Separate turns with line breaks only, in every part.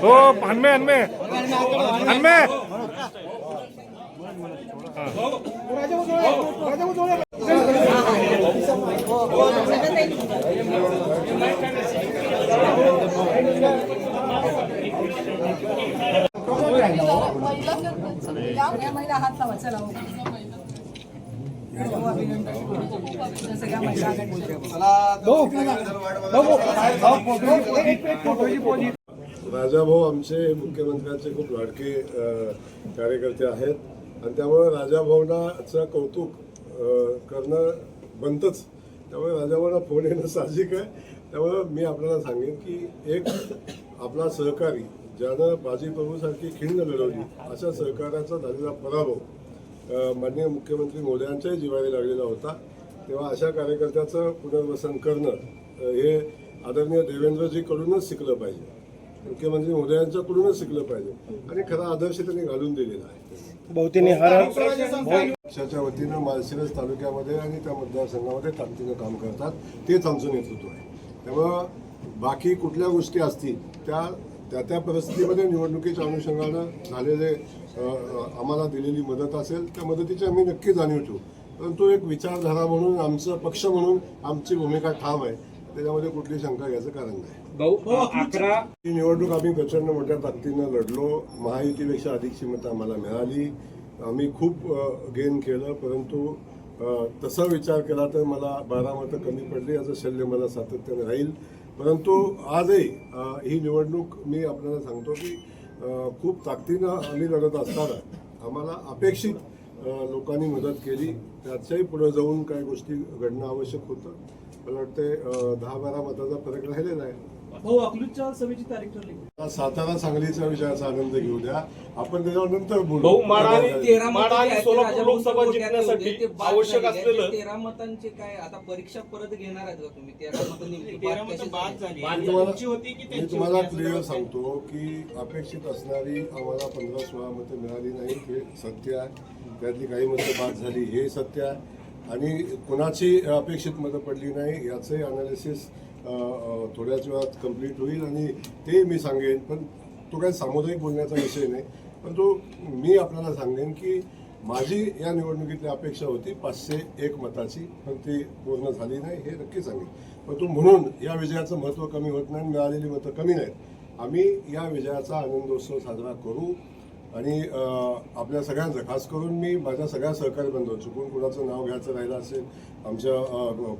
हो हनमे हनमे हनमे
राजाभाऊ आमचे मुख्यमंत्र्यांचे खूप लाडके कार्यकर्ते आहेत आणि त्यामुळे राजाभाऊंचं कौतुक करणं बनतंच. त्यामुळे राजाभाऊंना फोन येणं साहजिक आहे. त्यामुळे मी आपल्याला सांगेन की एक आपला सहकारी ज्यानं बाजी प्रभूसारखी खिंड लढवली अशा सहकार्याचा झालेला पराभव माननीय मुख्यमंत्री मोदयांच्याही जिव्हारी लागलेला होता. तेव्हा अशा कार्यकर्त्याचं पुनर्वसन करणं हे आदरणीय देवेंद्रजीकडूनच शिकलं पाहिजे, मुख्यमंत्री मोदयांच्याकडूनच शिकलं पाहिजे आणि खरा आदर्श त्यांनी घालून दिलेला आहे. पक्षाच्या वतीनं माळशिरस तालुक्यामध्ये आणि त्या मतदारसंघामध्ये ताकदीनं काम करतात. तेच आमचं नेतृत्व आहे. त्यामुळं बाकी कुठल्या गोष्टी असतील त्या परिस्थितीमध्ये निवडणुकीच्या अनुषंगानं झालेले आम्हाला दिलेली मदत असेल त्या मदतीची आम्ही नक्की जाणीव ठेवू. परंतु एक विचारधारा म्हणून आमचं पक्ष म्हणून आमची भूमिका ठाम आहे. त्याच्यामध्ये कुठली शंका घ्यायचं कारण नाही. ही निवडणूक आम्ही प्रचंड मोठ्या ताकदीनं लढलो. महायुतीपेक्षा अधिकची मतं आम्हाला मिळाली. आम्ही खूप गेन केलं. परंतु तसा विचार केला तर मला 12 मतं कमी पडली. याचं शल्य मला सातत्याने राहील. परंतु आजही ही निवडणूक मी आपल्याला सांगतो की खूप ताकदीनं आम्ही लढत असताना आम्हाला अपेक्षित लोकांनी मदत केली. त्याच्याही पुढे जाऊन काही गोष्टी घडणं आवश्यक होतं. मला वाटते 10-12 मताचा फरक राहिलेला आहे. सातारा सांगलीच्या विषयाचा आनंद घेऊ द्या. आपण त्याच्यावर नंतर बोलू.
लोकसभा जिंकण्यासाठी आवश्यक असलेलं 13 मतांचे काय आता परीक्षा परत घेणार आहेत का तुम्ही? 13 मतं बाद झाली.
मी तुम्हाला क्लिअर सांगतो की अपेक्षित असणारी आम्हाला 15-16 मतं मिळाली नाही हे सत्य आहे. त्यातली काही मतं बाद झाली हे सत्य आहे. आणि कुणाची अपेक्षित मतं पडली नाही याचंही अनालिसिस थोड्याच वेळात कंप्लीट होईल आणि ते मी सांगेन. पण तो काही सामुदायिक बोलण्याचा विषय नाही. पण तो मी आपल्याला सांगेन की माझी या निवडणुकीतली अपेक्षा होती 501 मताची, पण ती पूर्ण झाली नाही हे नक्की सांगेन. पण तो म्हणून या विजयाचं महत्त्व कमी होत नाही. मिळालेली मतं कमी नाहीत. आम्ही या विजयाचा आनंदोत्सव साजरा करू आणि आपल्या सगळ्यांचं खास करून मी माझ्या सगळ्या सहकारी बंधू चुकून कुणाचं नाव घ्यायचं राहिलं असेल आमच्या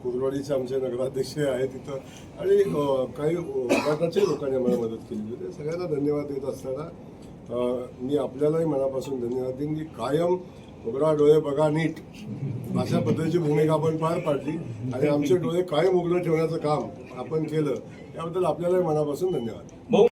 कुर्डवाडीचे आमचे नगराध्यक्ष आहेत तिथं आणि काही उभाटाच्याही लोकांनी आम्हाला मदत केली होती. सगळ्यांना धन्यवाद देत असताना मी आपल्यालाही मनापासून धन्यवाद देईन की कायम उघडा डोळे बघा नीट अशा पद्धतीची भूमिका आपण पार पाडली आणि आमचे डोळे कायम उघडं ठेवण्याचं काम आपण केलं. याबद्दल आपल्यालाही मनापासून धन्यवाद.